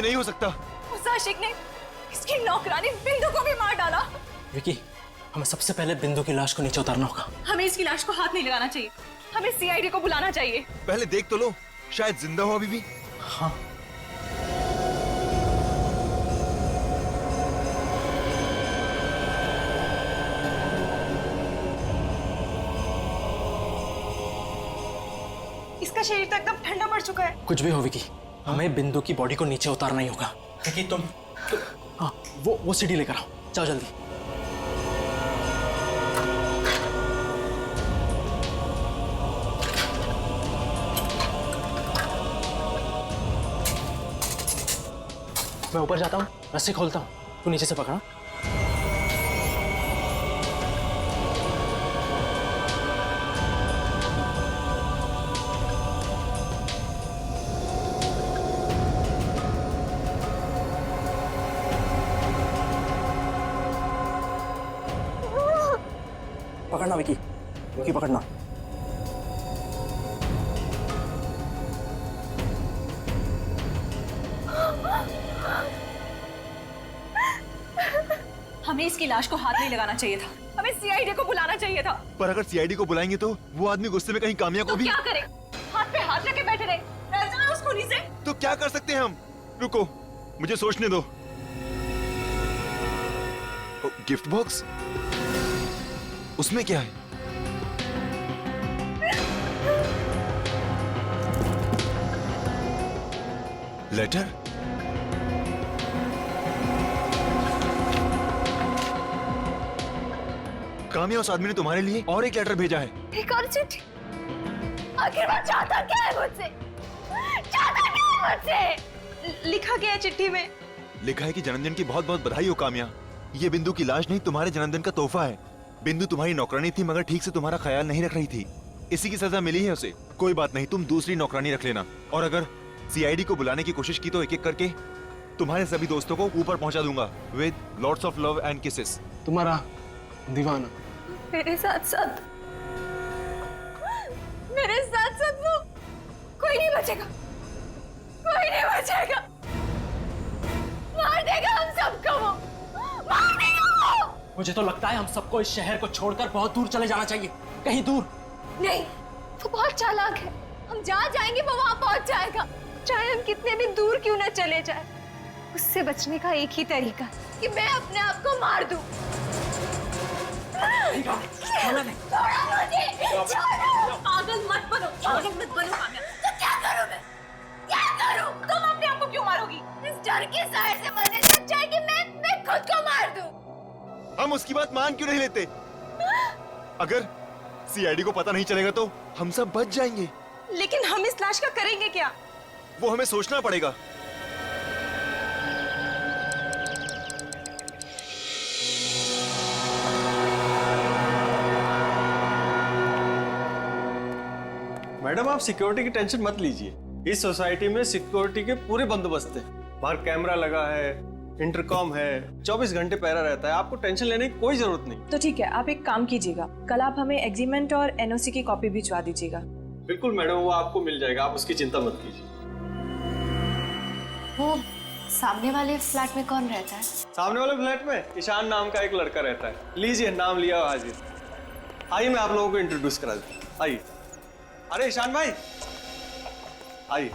नहीं हो सकता। उस आशिक ने इसकी नौकरानी बिंदु को भी मार डाला। विकी, हमें सबसे पहले बिंदु की लाश को नीचे उतारना होगा। हमें इसकी लाश को हाथ नहीं लगाना चाहिए, हमें सीआईडी को बुलाना चाहिए। पहले देख तो लो, शायद जिंदा हो अभी भी। हाँ। इसका शरीर तो एकदम ठंडा पड़ चुका है। कुछ भी हो विकी, हमें बिंदु की बॉडी को नीचे उतारना ही होगा। विकी तुम हाँ, वो सीढ़ी लेकर आओ, जाओ जल्दी। मैं ऊपर जाता हूँ, रस्सी खोलता हूँ, तू नीचे से पकड़ा। पकड़ना विकी, विकी पकड़ना। हमें इसकी लाश को हाथ नहीं लगाना चाहिए था, हमें सीआईडी को बुलाना चाहिए था। पर अगर सीआईडी को बुलाएंगे तो वो आदमी गुस्से में कहीं कामया को तो भी। क्या करें? हाथ पे हाथ रखे बैठे रहे, डर जाए उस खूनी से। तो क्या कर सकते हैं हम? रुको, मुझे सोचने दो। गिफ्ट बॉक्स, उसमें क्या है? लेटर? काम्या, उस आदमी ने तुम्हारे लिए और एक लेटर भेजा है। एक और चिट्ठी? आखिर वो चाहता क्या है मुझसे? चाहता क्या है मुझसे? लिखा गया चिट्ठी में, लिखा है कि जन्मदिन की बहुत बहुत बधाई हो काम्या। ये बिंदु की लाश नहीं, तुम्हारे जन्मदिन का तोहफा है। बिंदु तुम्हारी नौकरानी थी मगर ठीक से तुम्हारा ख्याल नहीं रख रही थी, इसी की सजा मिली है उसे। कोई बात नहीं, तुम दूसरी नौकरानी रख लेना। और अगर सीआईडी को बुलाने की कोशिश की तो एक एक करके तुम्हारे सभी दोस्तों को ऊपर पहुंचा दूंगा with lots of love and kisses. तुम्हारा दीवाना मेरे साथ साथ वो कोई नहीं बचेगा, कोई नहीं बचेगा। मार देगा हम सबको, वो मार देगा वो। मुझे तो लगता है हम सबको इस शहर को छोड़कर बहुत दूर चले जाना चाहिए, कहीं दूर। नहीं, वो बहुत चालाक है, हम जहाँ जाएंगे वो वहाँ पहुँच जाएगा, चाहे हम कितने भी दूर क्यों न चले जाए। उससे बचने का एक ही तरीका है कि मैं अपने आप को मार दूं। छोड़ो मुझे, छोड़ो। पागल मत बनो, पागल मत बनो काम्या। तो क्या करूं मैं? क्या करूं? तुम अपने आप को क्यों मारोगी? इस डर के साए से मरने से अच्छा है कि मैं खुद को मार दूं। हम उसकी बात मान क्यों नहीं लेते? अगर सीआईडी को पता नहीं चलेगा तो हम सब बच जाएंगे। लेकिन हम इस लाश का करेंगे क्या? वो हमें सोचना पड़ेगा। मैडम, आप सिक्योरिटी की टेंशन मत लीजिए। इस सोसाइटी में सिक्योरिटी के पूरे बंदोबस्त है। बाहर कैमरा लगा है, इंटरकॉम है, 24 घंटे पहरा रहता है। आपको टेंशन लेने की कोई जरूरत नहीं। तो ठीक है, आप एक काम कीजिएगा, कल आप हमें एग्रीमेंट और एनओसी की कॉपी भिजवा दीजिएगा। बिल्कुल मैडम, वो आपको मिल जाएगा, आप उसकी चिंता मत कीजिए। वो सामने वाले फ्लैट में कौन रहता है? सामने वाले फ्लैट में ईशान नाम का एक लड़का रहता है। लीजिए, नाम लिया हाजिर। आइए, मैं आप लोगों को इंट्रोड्यूस करा दूं। आइए। अरे ईशान भाई, आइए।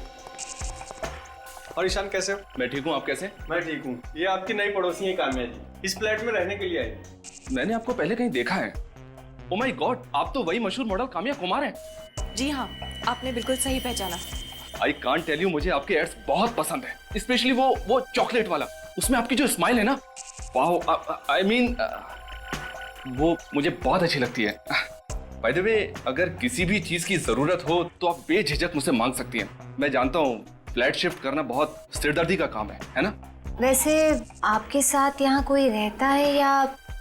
और ईशान कैसे हो? मैं ठीक हूँ, आप कैसे? मैं ठीक हूँ। ये आपकी नई पड़ोसी है काम्या जी, इस फ्लैट में रहने के लिए आई। मैंने आपको पहले कहीं देखा है। ओ माय गॉड, आप तो वही मशहूर मॉडल काम्या कुमार हैं। जी हाँ, आपने बिल्कुल सही पहचाना। आई कांट टेल यू, मुझे आपके एड्स बहुत पसंद है, स्पेशली वो चॉकलेट वाला। उसमें आपकी जो स्माइल है ना, वाओ, आई मीन वो मुझे बहुत अच्छी लगती है। बाय द वे, अगर किसी भी चीज की जरूरत हो तो आप बेझिझक मुझसे मांग सकती हैं। मैं जानता हूँ फ्लैट शिफ्ट करना बहुत सिरदर्दी का काम है ना? वैसे आपके साथ यहाँ कोई रहता है या?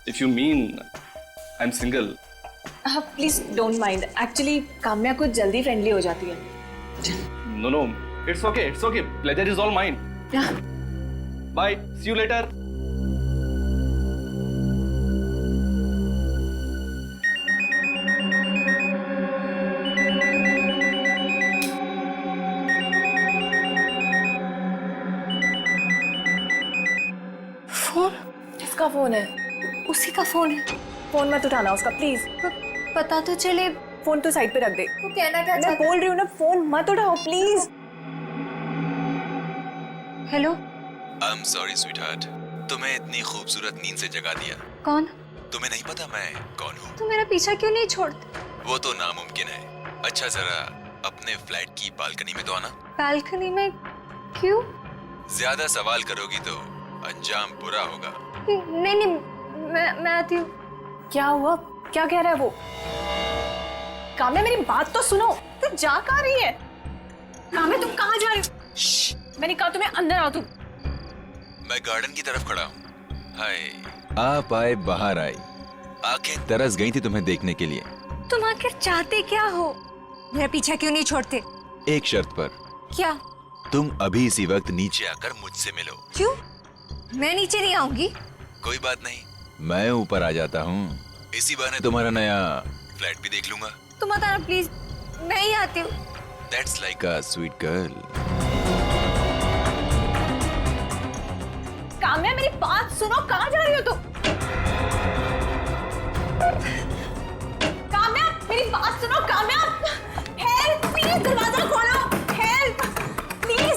If you mean I am single. Please don't mind, actually Kamya कुछ जल्दी फ्रेंडली हो जाती है। No, it's okay, pleasure is all mine. Bye, see you later. Phone किसका फोन है? उसी का फोन है। फोन मत उठाना उसका प्लीज। पता तो चले। फोन तो साइड पे रख दे। वो कहना क्या मैं चाहता बोल रही हूँ ना, फोन मत उठाओ please. Hello. I am sorry sweetheart, तुम्हें इतनी खूबसूरत नींद से जगा दिया। कौन? तुम्हें नहीं पता मैं कौन हूँ? तू मेरा पीछा क्यों नहीं छोड़ते? वो तो नामुमकिन है। अच्छा जरा अपने फ्लैट की बालकनी में तो आना। बालकनी में? क्यों? ज्यादा सवाल करोगी तो अंजाम बुरा होगा। नहीं नहीं, मैं आती हूँ। क्या हुआ? क्या कह रहा है वो? काम्या मेरी बात तो सुनो, तू जा कहाँ रही है? काम्या तुम कहाँ जा रही हो? श्श्श, मैंने कहा तुम्हें अंदर आओ तुम। मैं गार्डन की तरफ खड़ा हूँ। हाय, आप आए बाहर आई, आंखें तरस गई थी तुम्हें देखने के लिए। तुम आखिर चाहते क्या हो? मेरा पीछा क्यों नहीं छोड़ते? एक शर्त पर। क्या? तुम अभी इसी वक्त नीचे आकर मुझसे मिलो। क्यों? मैं नीचे नहीं आऊंगी। कोई बात नहीं, मैं ऊपर आ जाता हूँ। इसी बहाने तुम्हारा नया फ्लैट भी देख लूंगा। तुम मत आना प्लीज, मैं ही आती हूँ। That's like a sweet girl. Kamya मेरी बात सुनो, कहाँ जा रही हो तुम? काम्या मेरी बात सुनो, काम्या हेल्प प्लीज, दरवाजा खोलो, हेल्प प्लीज।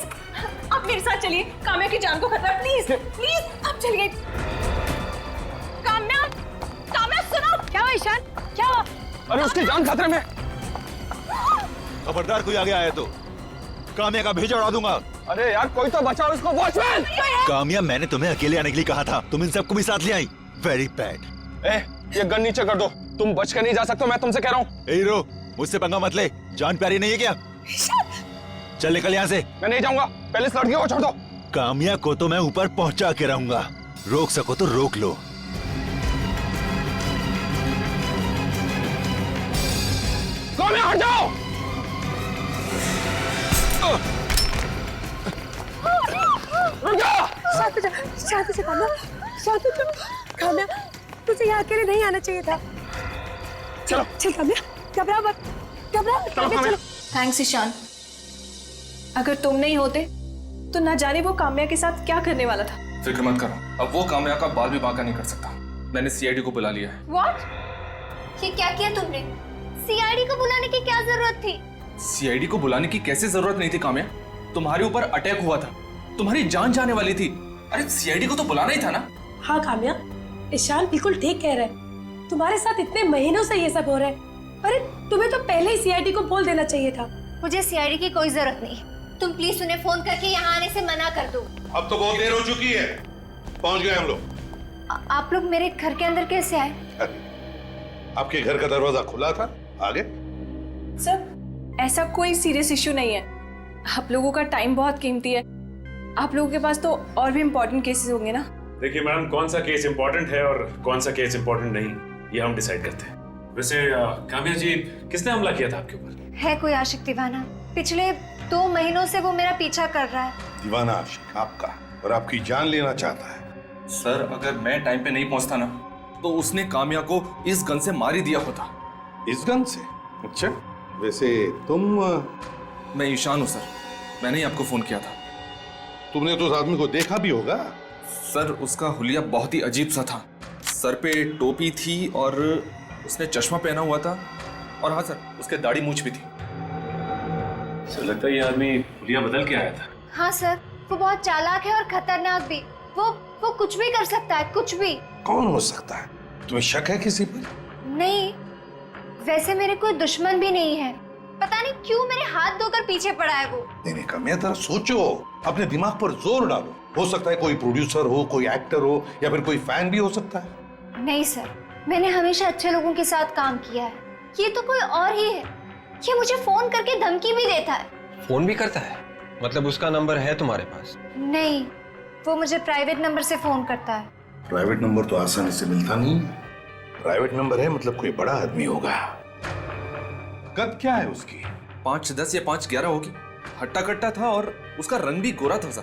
आप मेरे साथ चलिए, काम्या की जान को खतरा है, प्लीज प्लीज आप चलिए। काम्या, काम्या सुनो। क्या हुआ ईशान? क्या हुआ? अरे उसकी जान खतरे में। खबरदार कोई आगे आया तो काम्या का भेजा उड़ा दूंगा। अरे यार कोई तो बचाओ इसको, वॉचमैन। काम्या, मैंने तुम्हें अकेले आने के लिए कहा था, तुम इन सबको भी साथ ले आई। Very bad. ए, ये गन नीचे कर दो, तुम बच के नहीं जा सकते, मैं तुमसे कह रहा हूँ। हीरो, मुझसे पंगा मत ले, जान प्यारी नहीं है क्या? चल निकल यहाँ से। मैं नहीं जाऊंगा, पहले इस लड़की को छोड़ दो। काम्या को तो मैं ऊपर पहुंचा के रहूंगा, रोक सको तो रोक लो। काम्या हट जाओ। रुक जा। शांत हो जा काम्या, शांत हो जा। काम्या, तुझे यहाँ अकेले नहीं आना चाहिए था। चलो चल काम्या, घबरा मत, घबरा मत काम्या, चलो। थैंक्स ईशान, अगर तुम नहीं होते तो ना जाने वो काम्या के साथ क्या करने वाला था। फिक्र मत करो, अब वो काम्या का बाल भी बांका नहीं कर सकता। मैंने सीआईडी को बुला लिया है। व्हाट? ये क्या किया तुमने? सीआईडी को बुलाने की क्या जरूरत थी? सीआईडी को बुलाने की कैसे जरूरत नहीं थी काम्या? तुम्हारे ऊपर अटैक हुआ था, तुम्हारी जान जाने वाली थी। अरे सीआईडी को तो बुलाना ही था ना। हाँ काम्या, ईशान बिल्कुल ठीक कह रहा है। तुम्हारे साथ इतने महीनों से ये सब हो रहा है। अरे तुम्हें तो पहले ही सीआईडी को बोल देना चाहिए था। मुझे सीआईडी की कोई जरूरत नहीं। तुम प्लीज उन्हें फोन करके यहाँ आने से मना कर दो। अब तो बहुत देर हो चुकी है, पहुंच गए हम लोग। आप लोग मेरे घर के अंदर कैसे आए? आपके घर का दरवाजा खुला था, आगे। सर, ऐसा कोई सीरियस इश्यू नहीं है। आप लोगों का टाइम बहुत कीमती है, आप लोगों के पास तो और भी इम्पोर्टेंट केसेस होंगे ना। देखिए मैडम, कौन सा केस इम्पोर्टेंट है और कौन सा केस इम्पोर्टेंट नहीं, ये हम डिसाइड करते हैं। वैसे काम्या जी, किसने हमला किया था आपके ऊपर? है कोई आशिक दीवाना, पिछले 2 महीनों से वो मेरा पीछा कर रहा है। दीवाना आशिक आपका, और आपकी जान लेना चाहता है। सर, अगर मैं टाइम पे नहीं पहुंचता ना, तो उसने काम्या को इस गन से मार ही दिया होता। इस गन से? अच्छा, वैसे तुम मैं ईशान हूँ सर, मैंने ही आपको फोन किया था। तुमने तो उस आदमी को देखा भी होगा। सर, उसका हुलिया बहुत ही अजीब सा था। सर पे टोपी थी और उसने चश्मा पहना हुआ था, और हाँ सर, उसके दाढ़ी मूंछ भी थी। सर, लगता है ये आदमी हुलिया बदल के आया था। हाँ सर, वो बहुत चालाक है और खतरनाक भी। वो कुछ भी कर सकता है, कुछ भी। कौन हो सकता है? तुम्हें शक है किसी पर? नहीं, वैसे मेरे कोई दुश्मन भी नहीं है। पता नहीं क्यों मेरे हाथ धोकर पीछे पड़ा है वो। नहीं काम्या, जरा सोचो, अपने दिमाग पर जोर डालो। हो सकता है कोई प्रोड्यूसर हो, कोई एक्टर हो, या फिर कोई फैन भी हो सकता है। नहीं सर, मैंने हमेशा अच्छे लोगों के साथ काम किया है। ये तो कोई और ही है। ये मुझे फोन करके धमकी भी देता है। फोन भी करता है? मतलब उसका नंबर है तुम्हारे पास? नहीं, वो मुझे प्राइवेट नंबर से फोन करता है। प्राइवेट नंबर तो आसानी से मिलता नहीं। प्राइवेट नंबर है मतलब कोई बड़ा आदमी होगा। कद क्या है उसकी? 5'10" या 5'11" होगी। हट्टा कट्टा था और उसका रंग भी गोरा था सर।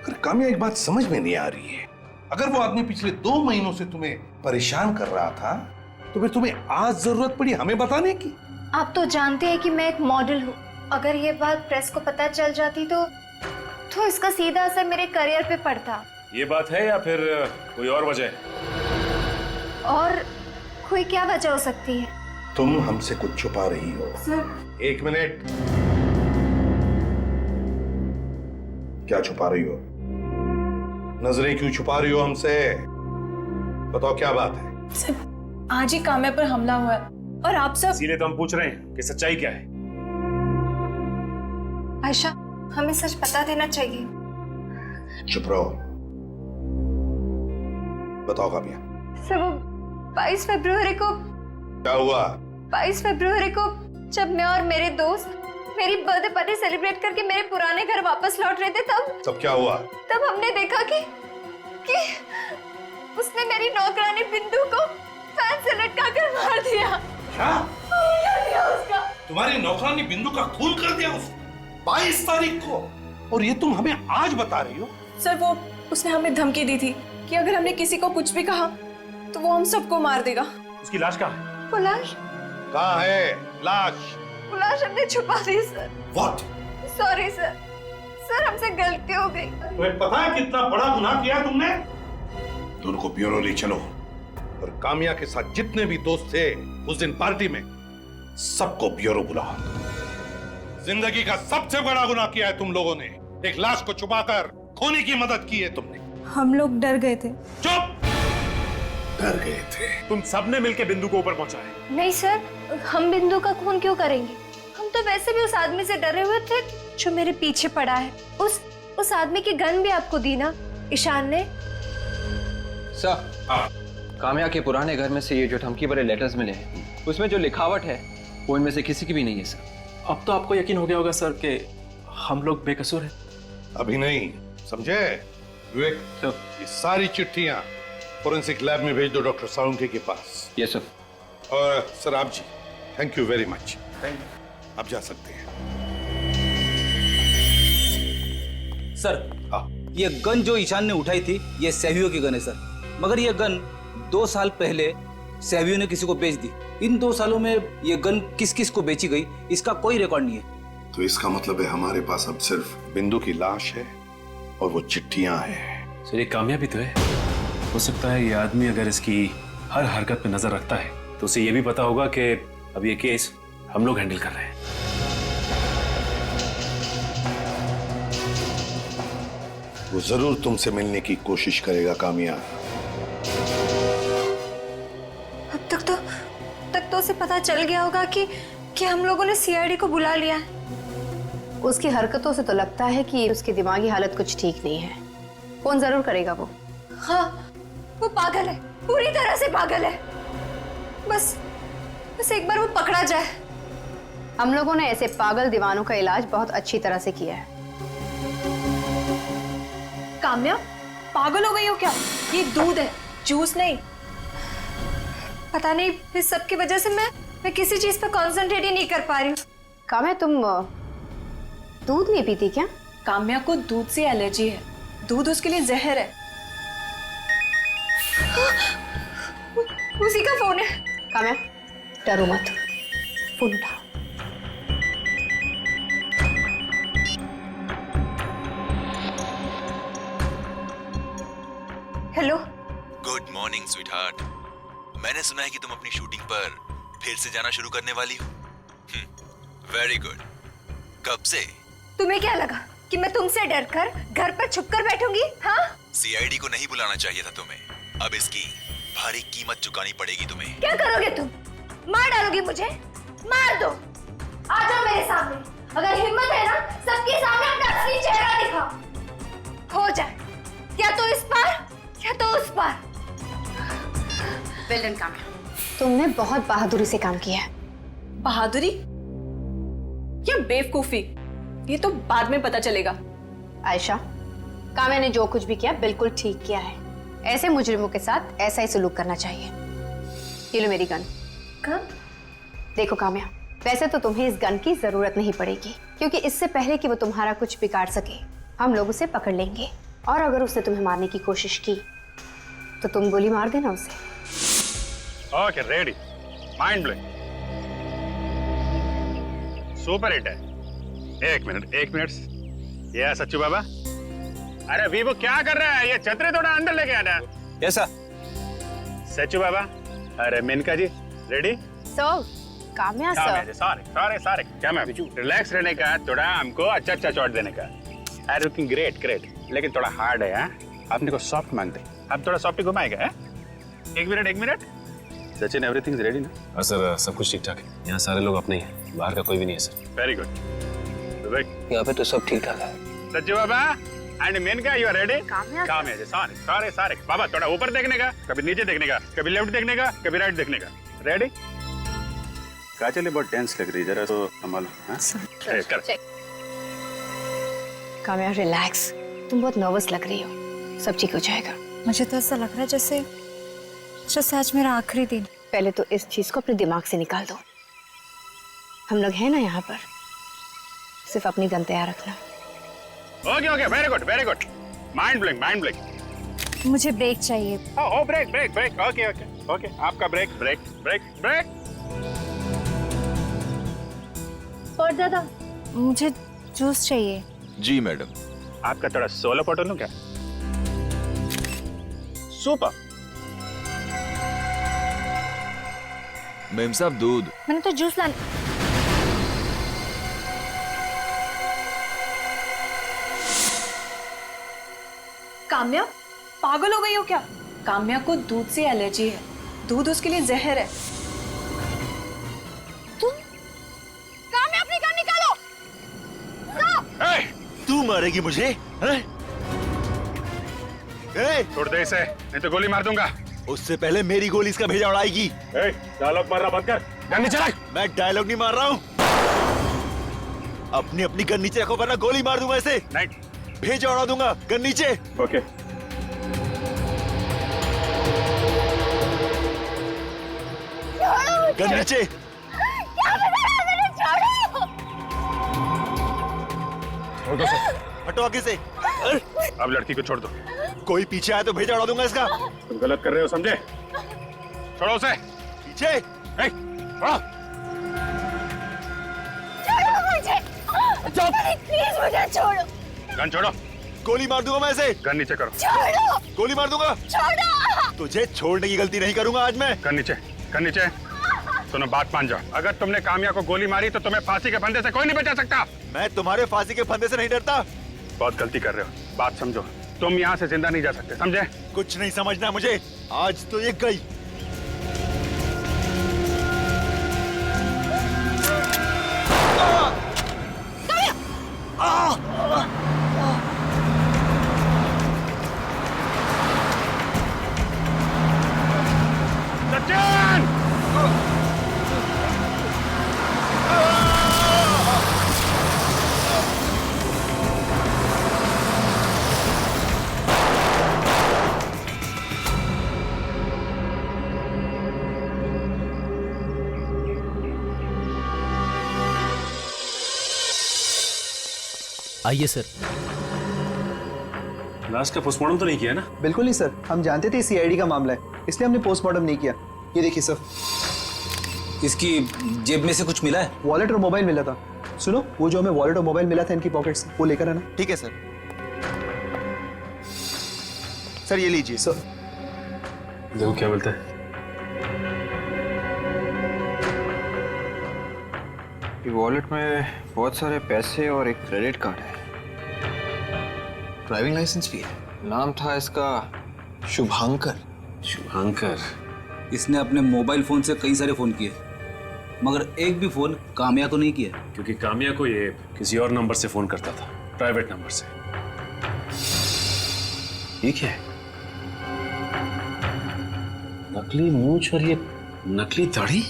अगर काम्या, एक बात समझ में नहीं आ रही है, अगर वो आदमी पिछले 2 महीनों से तुम्हें परेशान कर रहा था, तो फिर तुम्हें आज जरूरत पड़ी हमें बताने की? आप तो जानते हैं कि मैं एक मॉडल हूँ। अगर ये बात प्रेस को पता चल जाती तो इसका सीधा असर मेरे करियर पे पड़ता। ये बात है या फिर कोई और वजह है? और कोई क्या वजह हो सकती है? तुम हमसे कुछ छुपा रही हो। Sir, 1 minute. क्या छुपा रही हो? नजरें क्यों छुपा रही हो हमसे? बताओ क्या बात है? सर, आज ही काम्या पर हमला हुआ है और आप सब। इसीलिए तो हम पूछ रहे हैं कि सच्चाई क्या है। आयशा, हमें सच बता देना चाहिए। चुप रहो। बताओ काम्या। सर, वो 22 फरवरी को। क्या हुआ? 22 फरवरी को जब मैं और मेरे दोस्त मेरी बर्थडे पार्टी सेलिब्रेट करके मेरे पुराने घर वापस लौट रहे थे, तब क्या हुआ? तब हमने देखा कि उसने मेरी नौकरानी बिंदु को फैन से लटका कर मार दिया। क्या? मार दिया उसका। तुम्हारी नौकरानी बिंदु का खून कर दिया उसने 22 तारीख को, और ये तुम हमें आज बता रही हो? सर, वो उसने हमें धमकी दी थी कि अगर हमने किसी को कुछ भी कहा तो वो हम सबको मार देगा। उसकी लाश कहाँ है? वो लाश? कहाँ है लाश? वो लाश हमने छुपा दी sir. What? Sorry sir, sir हमसे गलती हो गई। तुम्हें पता है कितना बड़ा गुनाह किया तुमने? तो उनको ब्यूरो ले चलो और काम्या के साथ जितने भी दोस्त थे उस दिन पार्टी में, सबको ब्यूरो बुलाओ। जिंदगी का सबसे बड़ा गुनाह किया है तुम लोगों ने। एक लाश को छुपाकर खोने की मदद की है तुमने। हम लोग डर गए थे। चुप! डर गए थे? तुम सबने मिलकर बिंदु को ऊपर पहुंचाया। नहीं सर, हम बिंदु का खून क्यों करेंगे? हम तो वैसे भी उस आदमी से डरे हुए थे जो मेरे पीछे पड़ा है। उस आदमी की गन भी आपको दी ना ईशान ने? सर, काम्या के पुराने घर में से ये जो धमकी भरे लेटर्स मिले हैं, उसमें जो लिखावट है वो इनमें से किसी की भी नहीं है सर। अब तो आपको यकीन हो गया होगा सर कि हम लोग बेकसूर हैं। अभी नहीं, समझे विवेक? ये सारी चिट्ठियां फोरेंसिक लैब में भेज दो डॉक्टर साळुंखे के पास। Yes sir. और सर आप जी, थैंक यू वेरी मच। आप जा सकते हैं। सर, ये गन जो ईशान ने उठाई थी ये सहवियों की गन है सर, मगर ये गन 2 साल पहले सहवियों ने किसी को बेच दी। इन 2 सालों में ये गन किस किस को बेची गई इसका कोई रिकॉर्ड नहीं है। तो इसका मतलब है हमारे पास अब सिर्फ बिंदु की लाश है और वो चिट्ठियां हैं। सर, ये काम्या भी तो है। हो सकता है ये आदमी अगर इसकी हर हरकत पे नजर रखता है तो उसे ये भी पता होगा कि अब ये केस हम लोग हैंडल कर रहे हैं। वो जरूर तुमसे मिलने की कोशिश करेगा काम्या। अब तक तो उसे पता चल गया होगा कि हम लोगों ने सीआईडी को बुला लिया है। उसकी हरकतों से तो लगता है कि उसकी दिमागी हालत कुछ ठीक नहीं है। फोन जरूर करेगा वो। हाँ, वो पागल है, पूरी तरह से पागल है। बस एक बार वो पकड़ा जाए। हम लोगों ने ऐसे पागल दीवानों का इलाज बहुत अच्छी तरह से किया है। काम्या, पागल हो गई हो क्या? ये दूध है, जूस नहीं। पता नहीं, इस सब की वजह से मैं किसी चीज पर कंसंट्रेट ही नहीं कर पा रही हूँ। काम्या, तुम दूध नहीं पीती क्या? काम्या को दूध से एलर्जी है। दूध उसके लिए जहर है। उसी का फोन है। काम्या, डरो मत, फोन उठाओ। हेलो। Good morning sweetheart. मैंने सुना है कि तुम अपनी शूटिंग पर फिर से जाना शुरू करने वाली हो। Very good. कब से? तुम्हें क्या लगा कि मैं तुमसे डरकर घर पर छुपकर बैठूंगी? हाँ? सीआईडी को नहीं बुलाना चाहिए था तुम्हें। अब इसकी भारी कीमत चुकानी पड़ेगी तुम्हें। क्या करोगे तुम? मार डालोगे मुझे? मार दो। आ जाओ मेरे सामने। अगर हिम्मत है ना, सबके सामने अपना असली चेहरा दिखाओ। हो जाए या तो इस पार या तो उस पार। वेल डन काम्या, तुमने बहुत बहादुरी से काम किया है। बहादुरी या बेवकूफी, ये तो बाद में पता चलेगा। आयशा, काम्या ने जो कुछ भी किया बिल्कुल ठीक किया है। ऐसे मुजरिमों के साथ ऐसा ही सलूक करना चाहिए। ये लो मेरी गन। गन? देखो काम्या, वैसे तो तुम्हें इस गन की जरूरत नहीं पड़ेगी, क्योंकि इससे पहले कि वो तुम्हारा कुछ बिगाड़ सके हम लोग उसे पकड़ लेंगे, और अगर उसने तुम्हें मारने की कोशिश की तो तुम गोली मार देना उसे। Okay, ready. Mind blowing. Super hit है। एक मिनट। यस सच्चू बाबा, अरे वीवो क्या कर रहा है? ये छतरी थोड़ा अंदर लेके आना। ऐसा सचू बाबा, अरे Menka ji ready? Sir, Kamya sir. Sorry क्या मैम, रिलैक्स रहने का, थोड़ा हमको अच्छा शॉट देने का। अरे लुकिंग ग्रेट ग्रेट, लेकिन थोड़ा हार्ड है। आपने को सॉफ्ट मांगते, अब थोड़ा सॉफ्ट घुमाएगा। एक minute Sachin, everything is ready ना? हाँ सर, सब कुछ ठीक ठाक है। यहाँ सारे लोग अपने ही हैं, बाहर का कोई भी नहीं है सर। Very good. यहाँ पे तो सब ठीक ठाक है। सच्चू बाबा and Menka, you are ready? Kamya ji, sorry बाबा, थोड़ा ऊपर देखने का, कभी नीचे देखने का, कभी लेफ्ट देखने का, कभी राइट देखने का। रेडी? काजल बहुत टेंस लग रही है, जरा तो संभालो। काम्या रिलैक्स, तुम बहुत नर्वस लग रही हो, सब ठीक हो जाएगा। मुझे तो ऐसा लग रहा है जैसे आज मेरा आखिरी दिन। पहले तो इस चीज को अपने दिमाग से निकाल दो। हम लोग हैं ना यहाँ पर, सिर्फ अपनी गन तैयार रखना। Okay very good. Mind blink. मुझे ब्रेक चाहिए। ओ ब्रेक। ओके आपका ब्रेक। और दादा, मुझे जूस चाहिए। जी मैडम। आपका थोड़ा सोलो बॉटल लूं क्या? सुपर। मैम साहब दूध। मैंने तो जूस लाने। काम्या पागल हो गई हो क्या? काम्या को दूध से एलर्जी है, दूध उसके लिए जहर है। तुम काम्या अपनी गन निकालो। तू मारेगी मुझे? छोड़ दे इसे, नहीं तो गोली मार दूंगा। उससे पहले मेरी गोली इसका भेजा उड़ाएगी। डायलॉग मारना बंद कर, गन नीचे रख। मैं डायलॉग नहीं मार रहा हूँ, अपनी गन नीचे रखो वरना गोली मार दूंगा इसे। नहीं, भेजा उड़ा दूंगा। गन नीचे। ओके। गन नीचे। हटो आगे से। अब लड़की को छोड़ दो। कोई पीछे आए तो भेजा उड़ा दूंगा इसका। तुम गलत कर रहे हो, समझे? छोड़ो उसे। पीछे। प्लीज मुझे छोड़ो। गन छोड़ो। गोली मार दूंगा मैं इसे। गन नीचे करो। छोड़ो। गोली मार दूंगा। छोड़ो। तुझे छोड़ने की गलती नहीं करूंगा आज मैं। गन नीचे। सुनो, बात मान जाओ। अगर तुमने काम्या को गोली मारी तो तुम्हें फांसी के फंदे से कोई नहीं बचा सकता। मैं तुम्हारे फांसी के फंदे से नहीं डरता। बहुत गलती कर रहे हो, बात समझो। तुम यहाँ से जिंदा नहीं जा सकते, समझे? कुछ नहीं समझना मुझे, आज तो ये गई। सचिन! आइए सर। लाश का पोस्टमार्टम तो नहीं किया ना? बिल्कुल नहीं सर, हम जानते थे सीआईडी का मामला है, इसलिए हमने पोस्टमार्टम नहीं किया। ये देखिए सर, इसकी जेब में से कुछ मिला है? वॉलेट और मोबाइल मिला था। सुनो, वो जो हमें वॉलेट और मोबाइल मिला था इनकी पॉकेट से, वो लेकर आना। ठीक है सर। सर ये लीजिए। सर देखो क्या मिलता है। वॉलेट में बहुत सारे पैसे और एक क्रेडिट कार्ड है, ड्राइविंग लाइसेंस भी है। नाम था इसका शुभांकर। इसने अपने मोबाइल फोन से कई सारे फोन किए, मगर एक भी फोन काम्या को नहीं किया। क्योंकि काम्या को ये किसी और नंबर से फोन करता था, प्राइवेट नंबर से। ये क्या है? नकली मूंछ और ये नकली दाढ़ी।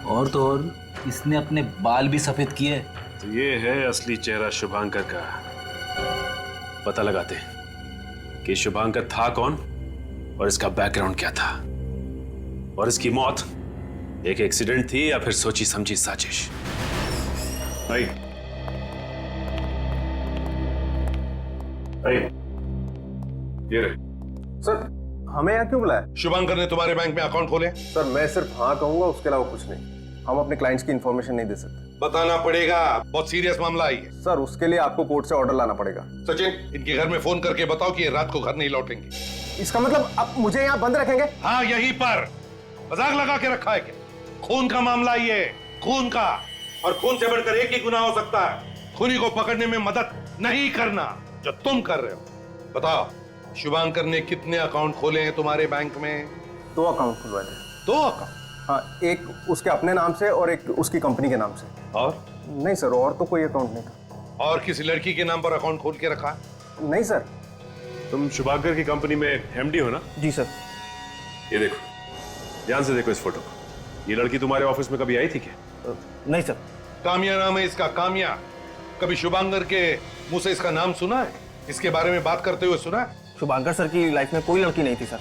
और तो और इसने अपने बाल भी सफेद किए। तो ये है असली चेहरा शुभांकर का। पता लगाते हैं कि शुभांकर था कौन और इसका बैकग्राउंड क्या था, और इसकी मौत एक एक्सीडेंट थी या फिर सोची समझी साजिश। ये रहे। सर, हमें यहाँ क्यों बुलाया? शुभांकर ने तुम्हारे बैंक में अकाउंट खोले? सर, मैं सिर्फ हाँ कहूंगा, उसके अलावा कुछ नहीं। हम अपने क्लाइंट्स की इंफॉर्मेशन नहीं दे सकते। बताना पड़ेगा, बहुत सीरियस मामला है ये। सर उसके लिए आपको कोर्ट से ऑर्डर लाना पड़ेगा। सचिन, इनके घर में फोन करके बताओ कि ये रात को घर नहीं लौटेंगे। इसका मतलब आप मुझे यहाँ बंद रखेंगे? हाँ, यहीं पर। मजाक लगा के रखा है क्या? खून का मामला ये, खून का। और खून से बढ़कर एक ही गुनाह हो सकता है, खूनी को पकड़ने में मदद नहीं करना, जो तुम कर रहे हो। बताओ, शुभांकर ने कितने अकाउंट खोले हैं तुम्हारे बैंक में? 2 अकाउंट खुलवाए थे। 2 अकाउंट? हाँ, एक उसके अपने नाम से और एक उसकी कंपनी के नाम से। और? नहीं सर, और तो कोई अकाउंट नहीं था। और किसी लड़की के नाम पर अकाउंट खोल के रखा है? नहीं सर। तुम शुभांकर की कंपनी में एमडी हो ना? जी सर। ये देखो, ध्यान से देखो इस फोटो को। ये लड़की तुम्हारे ऑफिस में कभी आई थी क्या? नहीं सर। कामिया नाम है इसका, कामिया। कभी शुभांकर के मुंह से इसका नाम सुना है? इसके बारे में बात करते हुए सुना है? शुभांकर सर की लाइफ में कोई लड़की नहीं थी सर।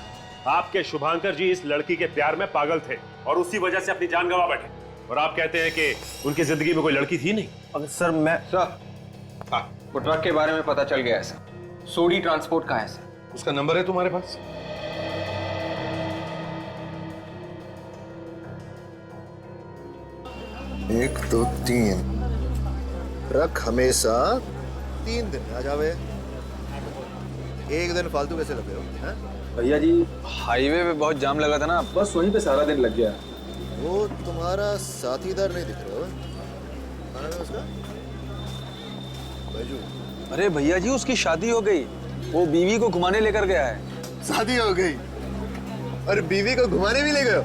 आपके शुभांकर जी इस लड़की के प्यार में पागल थे और उसी वजह से अपनी जान गंवा बैठे, और आप कहते हैं कि उनकी जिंदगी में कोई लड़की थी नहीं। अगर सर मैं सर, वो ट्रक के बारे में पता चल गया है सर। सोडी ट्रांसपोर्ट का है सर। उसका नंबर है तुम्हारे पास? एक, 2, 3 ट्रक हमेशा 3 दिन में आ जावे। एक दिन फालतू कैसे लगे हो? भैया जी, हाईवे पे बहुत जाम लगा था ना, बस वहीं पे सारा दिन लग गया। वो तुम्हारा साथीदार नहीं दिख रहा हो? क्या नाम है उसका? बैजू। अरे भैया जी, उसकी शादी हो गई, वो बीवी को घुमाने लेकर गया है। शादी हो गई और बीवी को घुमाने भी ले गए हो?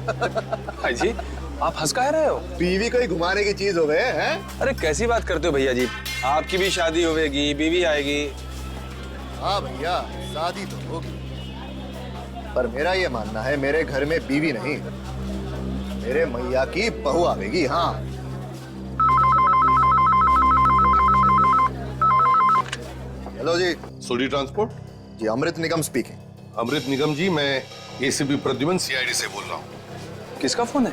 भाई जी, आप हंस कह रहे हो? बीवी को ही घुमाने की चीज हो गए हैं? अरे कैसी बात करते हो भैया जी, आपकी भी शादी होगी, बीवी आएगी। हाँ भैया, शादी तो होगी, पर मेरा ये मानना है मेरे घर में बीवी नहीं, मेरे मैया की बहू आवेगी। हाँ। हेलो जी। सोडी ट्रांसपोर्ट? जी, अमृत निगम स्पीकिंग। अमृत निगम जी, मैं एसीपी प्रद्युमन सीआईडी से बोल रहा हूँ। किसका फोन है?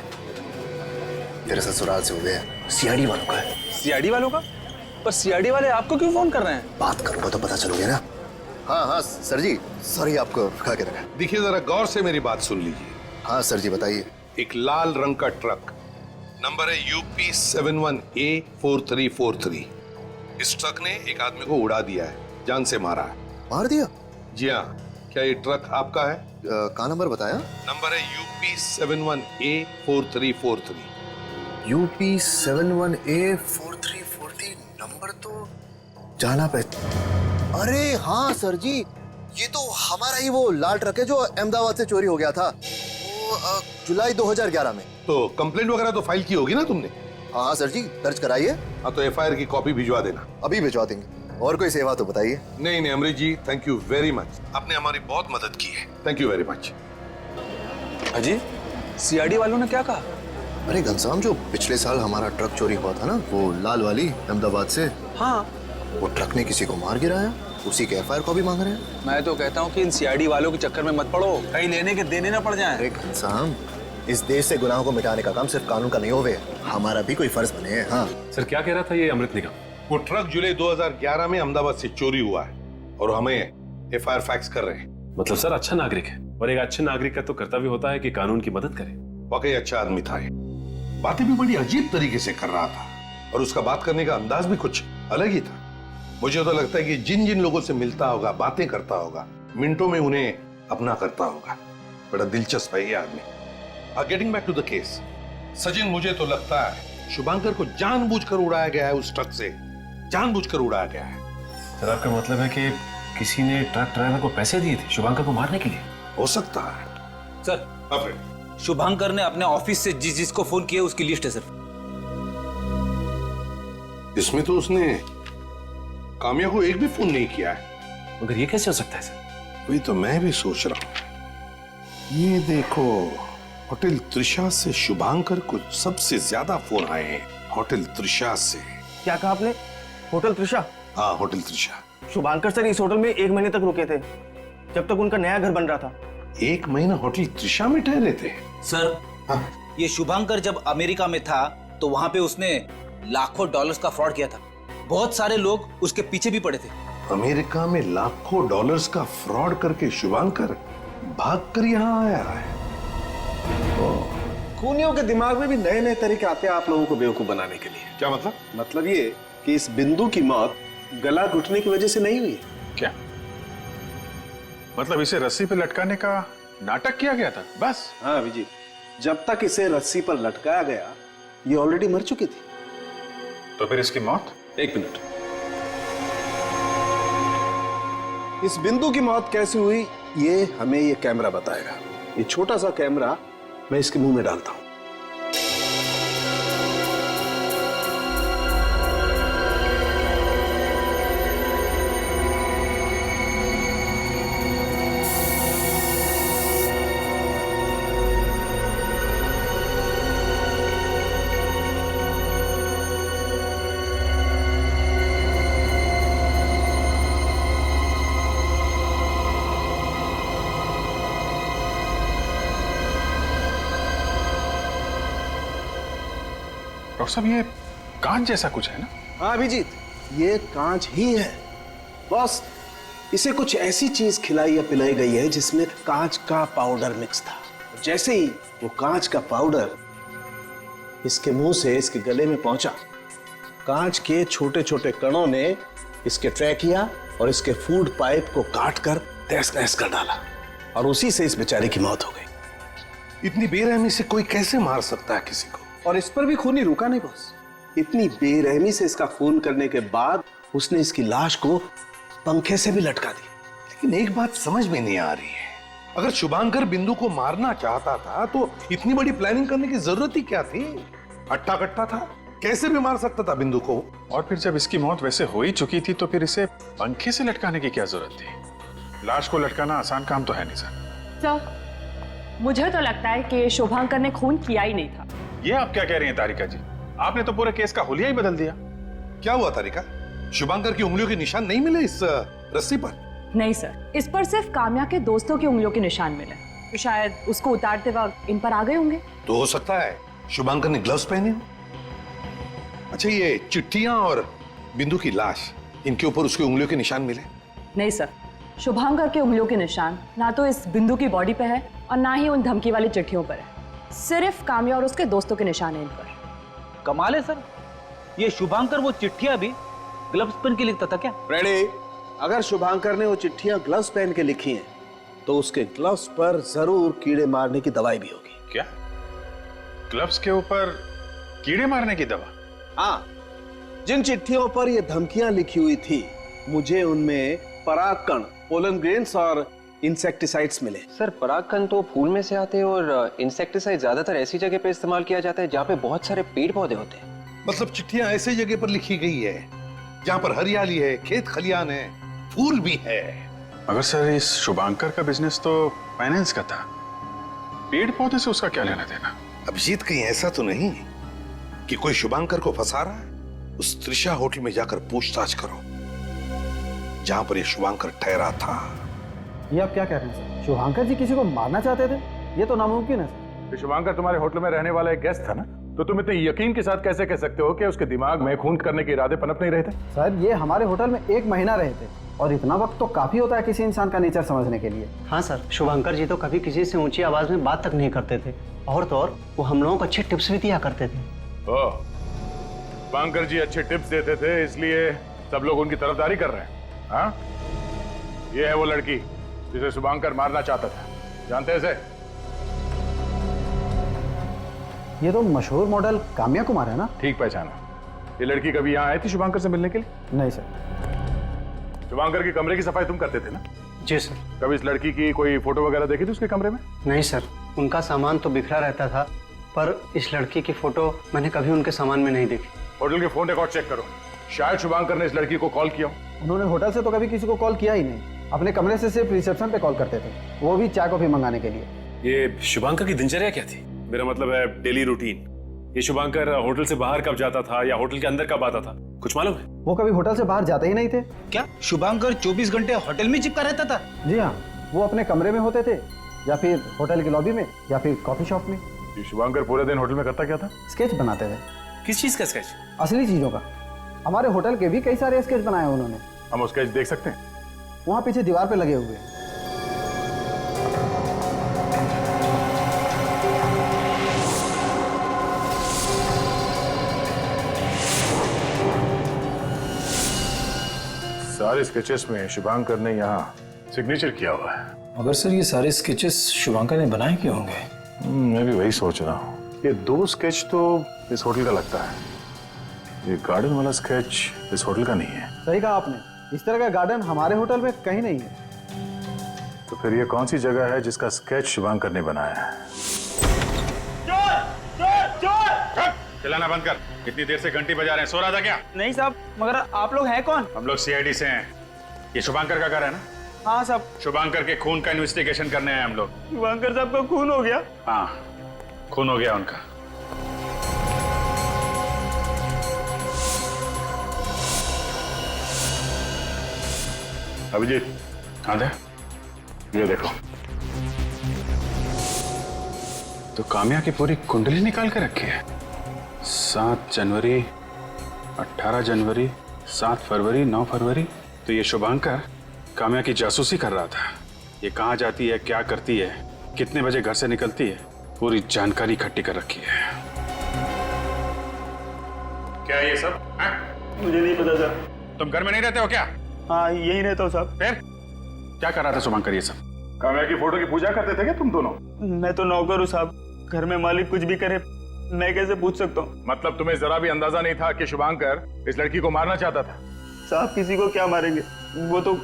तेरे ससुराल से हो गया, सीआईडी वालों का है। सीआईडी वालों का? पर सीआईडी वाले आपको क्यों फोन कर रहे हैं? बात करूंगा तो पता चलोगे ना। हाँ हाँ सर जी, सॉरी आपको रुका के रखा। देखिए, जरा गौर से मेरी बात सुन लीजिए। हाँ सर जी, बताइए। एक लाल रंग का ट्रक, नंबर है UP 71A4343। इस ट्रक ने एक आदमी को उड़ा दिया है, जान से मारा है। मार दिया? जी हाँ। क्या ये ट्रक आपका है? कहाँ नंबर बताया? नंबर है UP 71A4343। UP 71A4343 number तो जाना पहचान। अरे हाँ सर जी, ये तो हमारा ही वो लाल ट्रक है जो अहमदाबाद से चोरी हो गया था, वो जुलाई 2011 में। तो कंप्लेंट वगैरह तो फाइल की होगी ना तुमने? हाँ सर जी, दर्ज कराइए। हाँ, तो FIR की कॉपी भिजवा देना। अभी भिजवा देंगे। और कोई सेवा तो बताइए। नहीं नहीं अमृत जी, थैंक यू वेरी मच, आपने हमारी बहुत मदद की है। Thank you very much. अजी, सीआईडी वालों ने क्या कहा? अरे घनश्याम, जो पिछले साल हमारा ट्रक चोरी हुआ था ना, वो लाल वाली अहमदाबाद से, हाँ, वो ट्रक ने किसी को मार गिराया, उसी के FIR कॉपी मांग रहे हैं। मैं तो कहता हूँ कि इन सीआईडी वालों के चक्कर में मत पड़ो, कहीं लेने के देने ना पड़ जाएं। अरे घनश्याम, इस देश से गुनाहों को मिटाने का काम सिर्फ कानून का नहीं होवे, हमारा भी कोई फर्ज बने है। हाँ सर, क्या कह रहा था ये अमृत निगम? वो ट्रक जुलाई 2011 में अहमदाबाद से चोरी हुआ है और हमें FIR फैक्स कर रहे हैं। मतलब सर, अच्छा नागरिक है, और एक अच्छे नागरिक का तो कर्तव्य होता है कि कानून की मदद करे। वाकई अच्छा आदमी था ये, बातें भी बड़ी अजीब तरीके से कर रहा था और उसका बात करने का अंदाज भी कुछ अलग ही था। मुझे तो लगता है कि जिन जिन लोगों से मिलता होगा, बातें करता होगा, मिनटों में उन्हें अपना करता होगा। बड़ा दिलचस्प है ये आदमी। Getting back to the case, Sachin, मुझे तो लगता है शुभांकर को जानबूझकर उड़ाया गया है, उस ट्रक से जानबूझकर उड़ाया गया है। सर, आपका मतलब है कि किसी ने ट्रक ड्राइवर को पैसे दिए थे शुभांकर को मारने के लिए? हो सकता है सर। शुभांकर ने अपने ऑफिस से जिसको फोन किया उसकी लिस्ट है सर। इसमें तो उसने कामिया को एक भी फोन नहीं किया है। मगर ये कैसे हो सकता है सर? वही तो मैं भी सोच रहा हूँ। ये देखो, होटल त्रिशा से शुभांकर को सबसे ज्यादा फोन आए हैं। होटल त्रिशा से। क्या कहा आपने? होटल त्रिशा? हाँ, होटल त्रिशा। शुभांकर सर इस होटल में 1 महीने तक रुके थे, जब तक उनका नया घर बन रहा था। 1 महीना होटल त्रिशा में ठहरे थे? सर, ये शुभांकर जब अमेरिका में था तो वहां पे उसने लाखों डॉलर्स का फ्रॉड किया था। बहुत सारे लोग उसके पीछे भी पड़े थे। अमेरिका में लाखों डॉलर्स का फ्रॉड करके शुभांकर भाग कर यहाँ आया है। खूनियों के दिमाग में भी नए नए तरीके आते हैं आप लोगों को बेवकूफ बनाने के लिए। क्या मतलब? मतलब ये कि इस बिंदु की मौत गला घुटने की वजह से नहीं हुई। क्या मतलब इसे रस्सी पे लटकाने का नाटक किया गया था बस? हाँ अभिजीत, जब तक इसे रस्सी पर लटकाया गया ये ऑलरेडी मर चुकी थी। तो फिर इसकी मौत? एक मिनट, इस बिंदु की मौत कैसे हुई ये हमें ये कैमरा बताएगा। ये छोटा सा कैमरा मैं इसके मुंह में डालता हूं। डॉक्टर साहब ये कांच जैसा कुछ है ना? हाँ अभिजीत, ये कांच ही है। बस इसे कुछ ऐसी चीज खिलाई या पिलाई गई है जिसमें कांच का पाउडर मिक्स था। जैसे ही वो कांच का पाउडर इसके मुंह से इसके गले में पहुंचा, कांच के छोटे छोटे कणों ने इसके ट्रैकिया और इसके फूड पाइप को काट कर तहस नहस कर डाला और उसी से इस बेचारे की मौत हो गई। इतनी बेरहमी से कोई कैसे मार सकता है किसी को? और इस पर भी खूनी रुका नहीं बॉस। इतनी बेरहमी से इसका खून करने के बाद उसने इसकी लाश को पंखे से भी लटका दी। लेकिन एक बात समझ में नहीं आ रही है, अगर शुभांकर बिंदु को मारना चाहता था तो इतनी बड़ी प्लानिंग करने की जरूरत ही क्या थी? हट्टा कट्टा था, कैसे भी मार सकता था बिंदु को। और फिर जब इसकी मौत वैसे हो ही चुकी थी तो फिर इसे पंखे से लटकाने की क्या जरूरत थी? लाश को लटकाना आसान काम तो है नहीं सर। सर, मुझे तो लगता है कि शुभांकर ने खून किया ही नहीं था। ये आप क्या कह रही हैं तारिका जी? आपने तो पूरे केस का हुलिया ही बदल दिया। क्या हुआ तारिका? शुभांकर की उंगलियों के निशान नहीं मिले इस रस्सी पर? नहीं सर, इस पर सिर्फ काम्या के दोस्तों की उंगलियों के निशान मिले, तो शायद उसको उतारते वक्त इन पर आ गए होंगे। तो हो सकता है शुभांकर ने ग्लव्स पहने हो। अच्छा, ये चिट्ठियां और बिंदु की लाश, इनके ऊपर उसकी उंगलियों के निशान मिले? नहीं सर, शुभांकर के उंगलियों के निशान ना तो इस बिंदु की बॉडी पे है और ना ही उन धमकी वाली चिट्ठियों पर है। सिर्फ काम्या और उसके दोस्तों के निशान हैं इन पर। कमाल है सर, ये शुभांकर वो चिट्ठियां भी ग्लव्स पहन के लिखता था क्या? रेडी, अगर शुभांकर ने वो चिट्ठियां ग्लव्स पहन के लिखी हैं तो उसके ग्लव्स पर जरूर कीड़े मारने की दवाई भी होगी। क्या ग्लव्स के ऊपर कीड़े मारने की दवा? हाँ, जिन चिट्ठियों पर ये धमकियां लिखी हुई थी मुझे उनमें परागकण, पोलन ग्रेन्स और इंसेक्टिसाइड्स मिले। सर, परागकण तो फूल में से आते हैं और इंसेक्टिसाइड ज्यादातर ऐसी जगह पे इस्तेमाल किया जाता है जहाँ पे बहुत सारे पेड़ पौधे होते हैं। मतलब चिट्ठियां ऐसी जगह पर लिखी गई है जहाँ पर हरियाली है, खेत खलियान है, फूल भी है। मगर सर, इस शुभांकर का बिजनेस तो फाइनेंस का था, पेड़ पौधे से उसका क्या लेना देना? अभिजीत, कहीं ऐसा तो नहीं कि कोई शुभांकर को फंसा रहा है? उस त्रिशा होटल में जाकर पूछताछ करो जहां पर ये शुभांकर ठहरा था। ये आप क्या कह रहे हैं सर? शुभांकर जी किसी को मारना चाहते थे? ये तो नामुमकिन है सर। शुभांकर तुम्हारे होटल में रहने वाला एक गेस्ट था ना, तो तुम इतने यकीन के साथ कैसे कह सकते हो कि उसके दिमाग में खून करने के इरादे पनप नहीं रहे थे? सर, ये हमारे होटल में 1 महीना रहे थे और इतना वक्त तो काफी होता है किसी इंसान का नेचर समझने के लिए। हाँ सर, शुभांकर जी तो कभी किसी से ऊंची आवाज में बात तक नहीं करते थे और तो और वो हम लोगों को अच्छे टिप्स भी दिया करते थे। ओह, शुभांकर जी अच्छे टिप्स देते थे इसलिए सब लोग उनकी तरफदारी कर रहे हैं। हाँ, ये है वो लड़की जिसे शुभांकर मारना चाहता था, जानते हैं इसे? ये तो मशहूर मॉडल काम्या कुमार है ना? ठीक पहचाना। ये लड़की कभी यहाँ आई थी शुभांकर से मिलने के लिए? नहीं सर। शुभांकर के कमरे की सफाई तुम करते थे ना? जी सर। कभी इस लड़की की कोई फोटो वगैरह देखी थी उसके कमरे में? नहीं सर, उनका सामान तो बिखरा रहता था, पर इस लड़की की फोटो मैंने कभी उनके सामान में नहीं देखी। होटल के फोन रिकॉर्ड चेक करो, शायद शुभांकर ने इस लड़की को कॉल किया। उन्होंने होटल से तो कभी किसी को कॉल किया ही नहीं, अपने कमरे से सिर्फ रिसेप्शन पे कॉल करते थे, वो भी चाय कॉफी मंगाने के लिए। ये शुभांकर की दिनचर्या क्या थी? मेरा मतलब है डेली रूटीन। ये शुभांकर होटल से बाहर कब जाता था या होटल के अंदर कब आता था, कुछ मालूम है? वो कभी होटल से बाहर जाते ही नहीं थे। क्या शुभांकर 24 घंटे होटल में चिपका रहता था? जी हाँ, वो अपने कमरे में होते थे या फिर होटल के लॉबी में या फिर कॉफी शॉप में। ये शुभांकर पूरे दिन होटल में करता क्या था? स्केच बनाते थे। किस चीज का स्केच? असली चीजों का। हमारे होटल के भी कई सारे स्केच बनाए उन्होंने। हम वो स्केच देख सकते हैं? वहाँ पीछे दीवार पे लगे हुए हैं। सारे स्केचेस में शुभांकर ने यहाँ सिग्नेचर किया हुआ है। मगर सर ये सारे स्केचेस शुभांकर ने बनाए क्यों होंगे? मैं भी वही सोच रहा हूँ। ये 2 स्केच तो इस होटल का लगता है, ये गार्डन वाला स्केच इस होटल का नहीं है। सही कहा आपने, इस तरह का गार्डन हमारे होटल में कहीं नहीं है। तो फिर ये कौन सी जगह है जिसका स्केच शुभांकर ने बनाया है? चिल्लाना बंद कर, कितनी देर से घंटी बजा रहे हैं, सो रहा था क्या? नहीं साहब, मगर आप लोग हैं कौन? हम लोग सीआईडी से हैं। ये शुभांकर का घर है ना? हाँ साहब। शुभांकर के खून का इन्वेस्टिगेशन करने आए हम लोग। शुभांकर साहब का खून हो गया? हाँ, खून हो गया उनका। अभिजीत, हाँ दे, ये देखो। तो काम्या की पूरी कुंडली निकाल के रखी है। 7 जनवरी, 18 जनवरी, 7 फरवरी, 9 फरवरी। तो ये शुभांकर काम्या की जासूसी कर रहा था। ये कहाँ जाती है, क्या करती है, कितने बजे घर से निकलती है, पूरी जानकारी इकट्ठी कर रखी है। क्या है ये सब? मुझे नहीं पता सर। तुम घर में नहीं रहते हो क्या? हाँ, यही रहता हूँ साहब। फिर क्या कर रहा था शुभांकर ये सब? काम्या की फोटो की पूजा करते थे क्या तुम दोनों? मैं तो नौकर हूँ साहब, घर में मालिक कुछ भी करे मैं कैसे पूछ सकता हूँ? मतलब तुम्हें जरा भी अंदाजा नहीं था कि शुभांकर इस लड़की को मारना चाहता था? साहब किसी को क्या मारेंगे, वो तो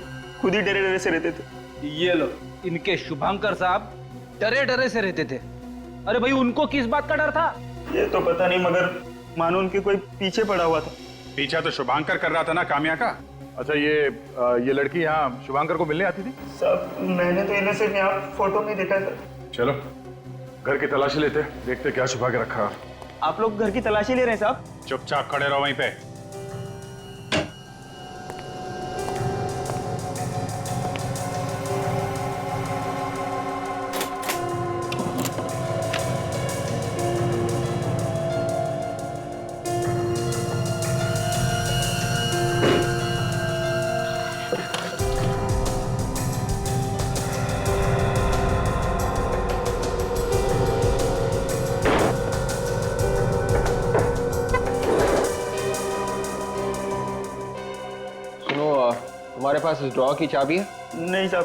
खुद ही डरे डरे से रहते थे। ये लो, इनके शुभांकर साहब डरे डरे से रहते थे। अरे भाई, उनको किस बात का डर था? ये तो पता नहीं, मगर मानो उनके कोई पीछे पड़ा हुआ था। पीछा तो शुभांकर कर रहा था ना काम्या का। अच्छा, ये लड़की यहाँ शुभांकर को मिलने आती थी? साहब मैंने तो इन्हें सिर्फ यहाँ फोटो में देखा था। चलो घर की तलाशी लेते, देखते क्या छुपा के रखा। आप लोग घर की तलाशी ले रहे हैं साहब? चुपचाप खड़े रहो वहीं पे। तुम्हारे पास इस ड्रॉ की चाबी है? नहीं साहब।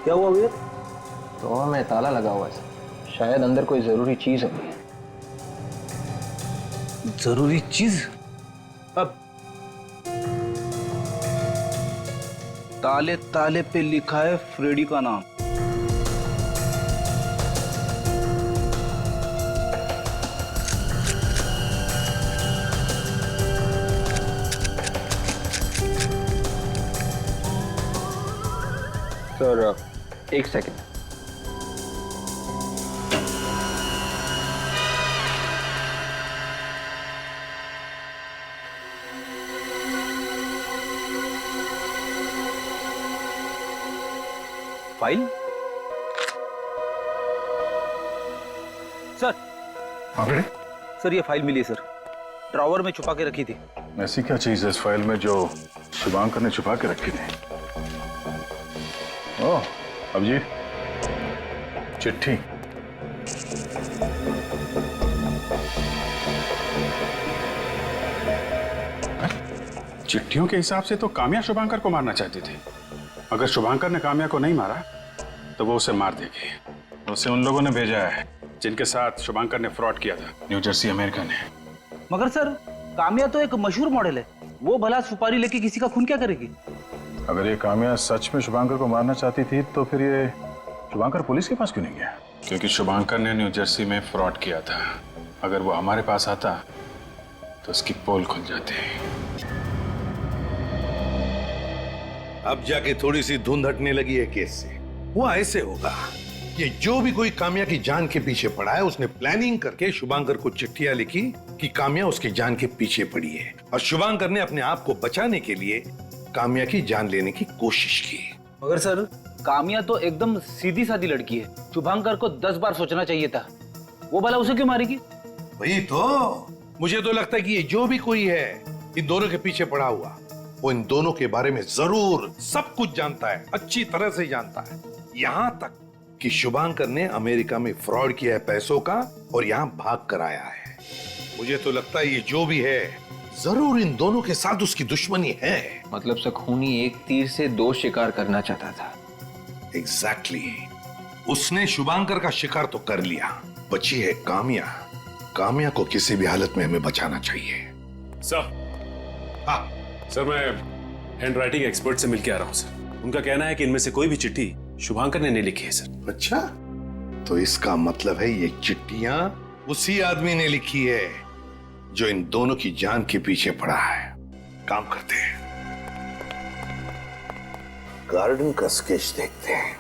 क्या हुआ भैया? ड्रॉ में ताला लगा हुआ है, शायद अंदर कोई जरूरी चीज होगी। जरूरी चीज? अब ताले ताले पे लिखा है फ्रेडी का नाम। सर एक सेकंड। फाइल? सर। हाँ बेटे? सर ये फाइल मिली है सर, ड्रॉवर में छुपा के रखी थी। ऐसी क्या चीज है इस फाइल में जो शुभांकर ने छुपा के रखी थी? ओह अभिजीत, चिट्ठी। चिट्ठियों के हिसाब से तो काम्या शुभांकर को मारना चाहती थी। अगर शुभांकर ने काम्या को नहीं मारा तो वो उसे मार देगी। उसे उन लोगों ने भेजा है जिनके साथ शुभांकर ने फ्रॉड किया था, न्यू जर्सी अमेरिका ने। मगर सर काम्या तो एक मशहूर मॉडल है, वो भला सुपारी लेके किसी का खून क्या करेगी? अगर ये काम्या सच में शुभांकर को मारना चाहती थी तो फिर ये शुभांकर पुलिस के पास क्यों नहीं गया? क्योंकि शुभांकर ने न्यू जर्सी में फ्रॉड किया था। अगर वो हमारे पास आता तो उसकी पोल खुल जाती। अब जाके थोड़ी सी धुंध हटने लगी है केस से। वो ऐसे होगा कि जो भी कोई काम्या की जान के पीछे पड़ा है उसने प्लानिंग करके शुभांकर को चिट्ठियां लिखी कि काम्या उसकी जान के पीछे पड़ी है, और शुभांकर ने अपने आप को बचाने के लिए काम्या की जान लेने की कोशिश की। मगर सर काम्या तो एकदम सीधी सादी लड़की है, शुभांकर को 10 बार सोचना चाहिए था। वो भला उसे क्यों मारेगी? वही तो, मुझे तो लगता है कि ये जो भी कोई है इन दोनों के पीछे पड़ा हुआ, वो इन दोनों के बारे में जरूर सब कुछ जानता है, अच्छी तरह से जानता है। यहाँ तक कि शुभांकर ने अमेरिका में फ्रॉड किया है पैसों का और यहाँ भाग कर आया है। मुझे तो लगता है ये जो भी है जरूर इन दोनों के साथ उसकी दुश्मनी है। मतलब सखूनी एक तीर से दो शिकार करना चाहता था। एग्जैक्टली उसने शुभांकर का शिकार तो कर लिया, बची है काम्या। काम्या को किसी भी हालत में हमें बचाना चाहिए। सर, हाँ सर, मैं हैंड राइटिंग एक्सपर्ट से मिलके आ रहा हूँ सर। उनका कहना है कि इनमें से कोई भी चिट्ठी शुभांकर ने नहीं लिखी है सर। अच्छा, तो इसका मतलब है ये चिट्ठियां उसी आदमी ने लिखी है जो इन दोनों की जान के पीछे पड़ा है। काम करते हैं, गार्डन का स्केच देखते हैं।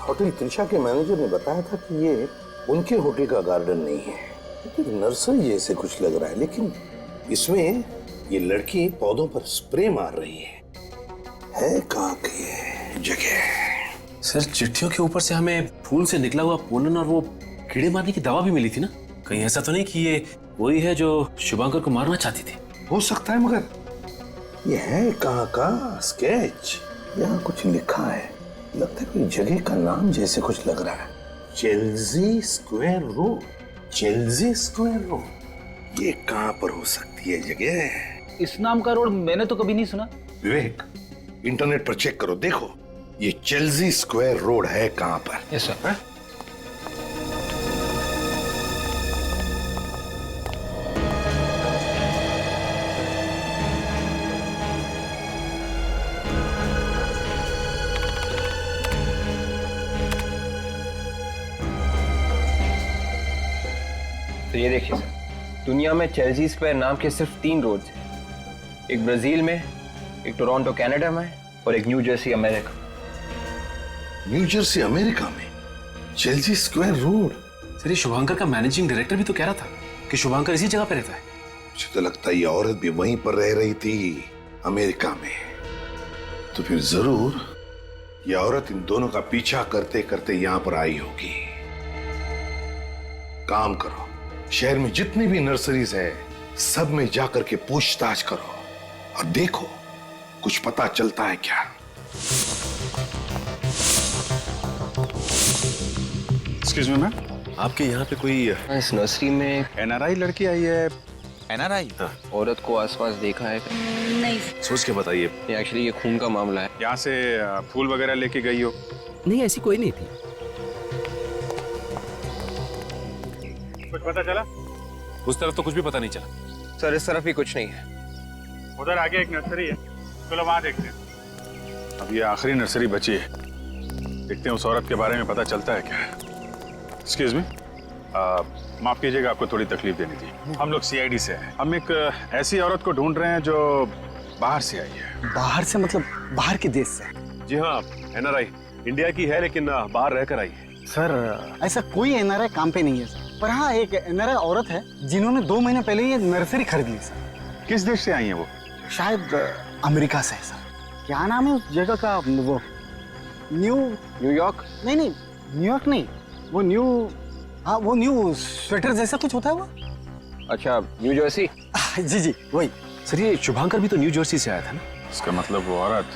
होटल त्रिशा के मैनेजर ने बताया था कि ये उनके होटल का गार्डन नहीं है, लेकिन नर्सरी जैसे कुछ लग रहा है। लेकिन इसमें ये लड़की पौधों पर स्प्रे मार रही है कहाँ की ये जगह? सर, चिट्ठियों के ऊपर से हमें फूल से निकला हुआ पोलन और वो कीड़े मारने की दवा भी मिली थी ना। कहीं ऐसा तो नहीं कि ये वही है जो शुभांकर को मारना चाहती थी? हो सकता है, मगर ये है कहाँ का स्केच? यहाँ कुछ लिखा है, लगता है कोई जगह का नाम जैसे कुछ लग रहा है। Chelsea square road. Chelsea square road, ये कहाँ पर हो सकती है जगह? इस नाम का रोड मैंने तो कभी नहीं सुना। विवेक, इंटरनेट पर चेक करो, देखो ये चेल्सी स्क्वायर रोड है कहाँ पर। Yes sir. तो ये देखिए सर, दुनिया में चेल्सी स्क्वायर नाम के सिर्फ 3 रोड्स हैं। एक ब्राजील में, एक टोरंटो कनाडा में और एक new Jersey America. New Jersey America में चेल्सी स्क्वायर रोड? सर, ये शुभांकर का मैनेजिंग डायरेक्टर भी तो कह रहा था कि शुभांकर इसी जगह पे रहता है। मुझे तो लगता है ये औरत भी वहीं पर रह रही थी, अमेरिका में। तो फिर जरूर ये औरत इन दोनों का पीछा करते करते यहां पर आई होगी। काम करो, शहर में जितनी भी नर्सरीज है सब में जाकर के पूछताछ करो और देखो कुछ पता चलता है क्या। एक्सक्यूज मी मैम, आपके यहाँ पे कोई इस नर्सरी में एनआरआई लड़की आई है? एनआरआई? औरत को आसपास देखा है? नहीं। सोच के बताइए। एक्चुअली ये खून का मामला है। यहाँ से फूल वगैरह लेके गई हो? नहीं, ऐसी कोई नहीं थी। कुछ पता चला? उस तरफ तो कुछ भी पता नहीं चला। सर, इस तरफ भी कुछ नहीं है। उधर आगे एक नर्सरी है, चलो वहां देखते हैं। अब ये आखिरी नर्सरी बची है, देखते हैं उस औरत के बारे में पता चलता है क्या। एक्सक्यूज मी, माफ कीजिएगा, आपको थोड़ी तकलीफ देनी थी। हम लोग सीआईडी से हैं। हम एक ऐसी औरत को ढूंढ रहे हैं जो बाहर से आई है। बाहर से मतलब बाहर के देश से? जी हाँ, एनआरआई इंडिया की है लेकिन बाहर रहकर आई है। सर, ऐसा कोई एनआरआई काम पे नहीं है सर, पर हाँ एक एनआरआई औरत है जिन्होंने 2 महीने पहले ये नर्सरी खरीद ली सर। किस देश से आई है वो? शायद अमेरिका से है सर। क्या नाम है उस जगह का? वो न्यूयॉर्क? नहीं, न्यूयॉर्क नहीं, वो वो न्यू स्वेटर जैसा कुछ होता है वो। अच्छा, न्यू जर्सी? जी वही। सर, ये शुभांकर भी तो न्यू जर्सी से आया था ना? इसका मतलब वो औरत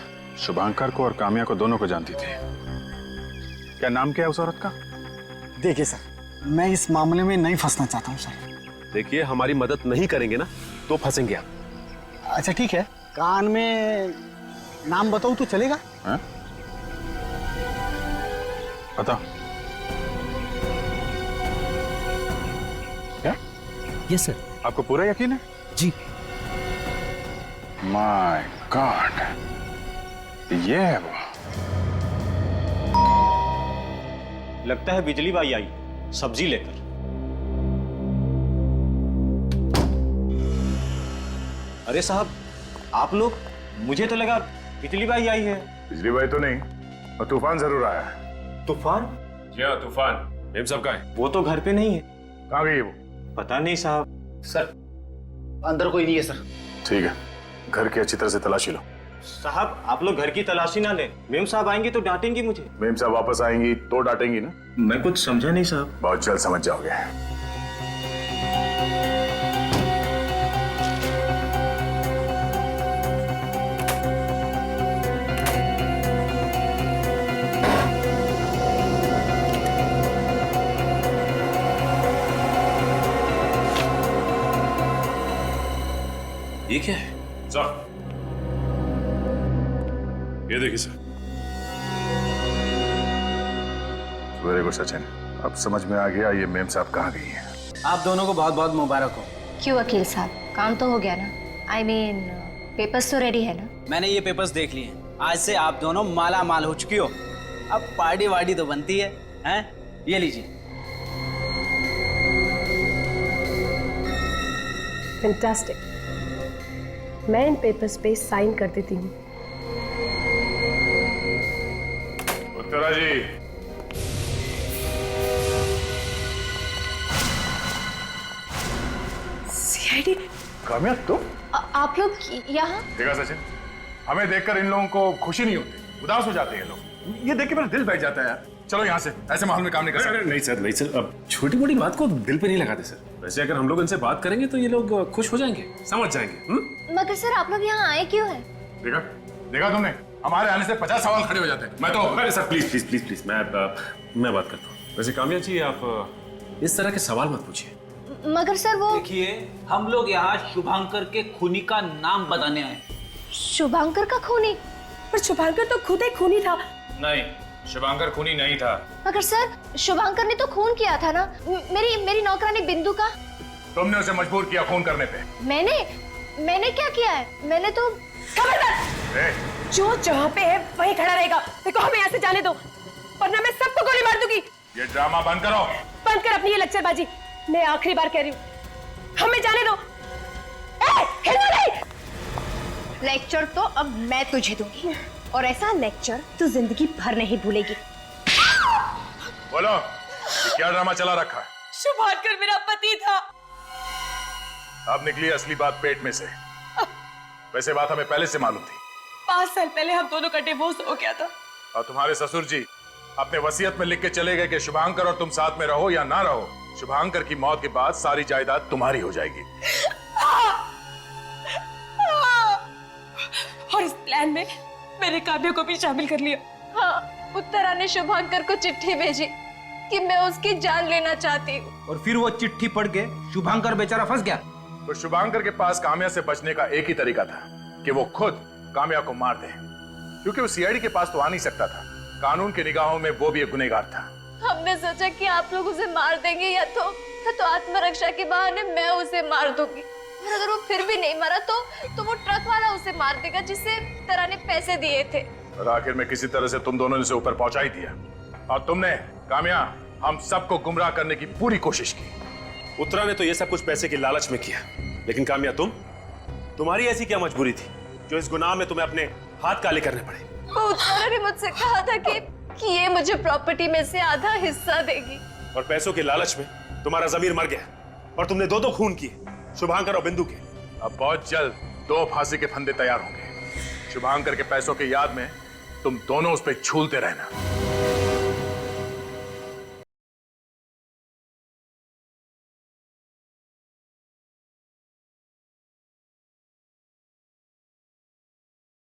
शुभांकर को और काम्या को दोनों को जानती थी। क्या नाम क्या है उस औरत का? देखिए सर, मैं इस मामले में नहीं फंसना चाहता हूँ सर। देखिए, हमारी मदद नहीं करेंगे ना तो फंसेंगे आप। अच्छा ठीक है, कान में नाम बताऊँ तो चलेगा? बताओ। क्या? Yes sir. आपको पूरा यकीन है? जी। माय गॉड, ये है वो। लगता है बिजली बाई आई सब्जी लेकर। अरे साहब, आप लोग, मुझे तो लगा बिजली बाई आई है। बिजली बाई तो नहीं, और तूफान जरूर आया है। तूफान? जी हाँ, तूफान। मेम साहब कहाँ है? वो तो घर पे नहीं है। कहाँ गई वो? पता नहीं साहब। सर, अंदर कोई नहीं है सर। ठीक है, घर की अच्छी तरह से तलाशी लो। साहब, आप लोग घर की तलाशी ना लें, मेम साहब आएंगे तो डांटेंगी मुझे। मेम साहब वापस आएंगी तो डांटेंगी ना? मैं कुछ समझा नहीं साहब। बहुत जल्द समझ जाओगे। ये क्या है? सर, ये देखिए सर। वेरी गुड सचिन, अब समझ में आ गया ये मेम साहब कहाँ गई है। आप दोनों को बहुत बहुत मुबारक हो। क्यों वकील साहब, काम तो हो गया ना? आई मीन पेपर्स तो रेडी है ना? मैंने ये पेपर्स देख लिए हैं। आज से आप दोनों माला माल हो चुकी हो। अब पार्टी वार्टी तो बनती है, हैं? ये लीजिए। फैंटास्टिक। मैं इन पेपर्स पे साइन कर देती हूँ। उत्तरा जी, सीआईडी। काम्या तुम? आप लोग यहाँ? देखा सचिन, हमें देखकर इन लोगों को खुशी नहीं होती, उदास हो जाते हैं लोग। ये देख के मेरा दिल बैठ जाता है यार। चलो यहाँ से, ऐसे माहौल में काम नहीं कर सकते। नहीं सर, नहीं सर, अब छोटी मोटी बात को दिल पे नहीं लगाते सर। वैसे अगर हम लोग इनसे बात करेंगे तो ये लोग खुश हो जाएंगे, समझ जाएंगे। मगर सर आप लोग यहाँ आए क्यों हैं? देखा देखा तुमने, हमारे आने से 50 सवाल खड़े हो जाते हैं। मैं तो अरे sir please please please please, मैं बात करता हूँ। वैसे काम्या जी, आप इस तरह के सवाल मत पूछिए। मगर सर वो देखिए, हम लोग यहाँ शुभांकर के खूनी का नाम बताने आए। शुभांकर का खूनी? पर शुभांकर तो खुद एक खूनी था। नहीं, शुभांकर खूनी नहीं था। मगर सर शुभांकर ने तो खून किया था ना, मेरी नौकरानी बिंदु का। तुमने उसे मजबूर किया खून करने पे। मैंने क्या किया है? मैंने तो खबरदार! जो जहाँ पे है वहीं खड़ा रहेगा। देखो हमें यहाँ से जाने दो, वरना मैं सबको गोली मार दूंगी। ये ड्रामा बंद करो। बंद कर अपनी ये लेक्चरबाजी। मैं आखिरी बार कह रही हूँ, हमें जाने दो। हिलो नहीं। लेक्चर तो अब मैं तुझे दूंगी, और ऐसा लेक्चर तू जिंदगी भर नहीं भूलेगी। बोलो, ये क्या ड्रामा चला रखा है? शुभांकर मेरा पति था। अब निकली असली बात पेट में से। वैसे बात हमें पहले से मालूम थी। 5 साल पहले हम दोनों का डिवोर्स हो गया था। और तुम्हारे ससुर जी अपने वसीयत में लिख के चले गए कि शुभांकर और तुम साथ में रहो या ना रहो, शुभांकर की मौत के बाद सारी जायदाद तुम्हारी हो जाएगी। और इस प्लान में मेरे काव्य को भी शामिल कर लिया। हाँ, उत्तरा ने शुभांकर को चिट्ठी भेजी कि मैं उसकी जान लेना चाहती हूँ। और फिर वो चिट्ठी पढ़ के शुभांकर बेचारा फंस गया। तो शुभांकर के पास काम्या से बचने का एक ही तरीका था कि वो खुद काम्या को मार दे, क्योंकि वो सीआईडी के पास तो आ नहीं सकता था। कानून की निगाहों में वो भी एक गुनहगार था। हमने सोचा कि आप लोग उसे मार देंगे या तो आत्मरक्षा के बहाने मैं उसे मार दूंगी, और अगर वो फिर भी नहीं मरा तो वो ट्रक वाला उसे मार देगा जिसे तरह ने पैसे दिए थे। और आखिर में किसी तरह से तुम दोनों ने उसे ऊपर पहुंचा ही दिया, और तुमने काम्या हम सबको गुमराह करने की पूरी कोशिश की। उत्तरा ने तो ये सब कुछ पैसे के लालच में किया, लेकिन काम्या तुम्हारी ऐसी क्या मजबूरी थी जो इस गुनाह में तुम्हें अपने हाथ काले करने पड़े? वो उत्तरा ने मुझसे कहा था कि ये मुझे प्रॉपर्टी में से आधा हिस्सा देगी, और पैसों के लालच में तुम्हारा जमीर मर गया और तुमने दो खून किए, शुभांकर और बिंदु के। अब बहुत जल्द 2 फांसी के फंदे तैयार होंगे। शुभांकर के पैसों की याद में तुम दोनों उस पर झूलते रहना।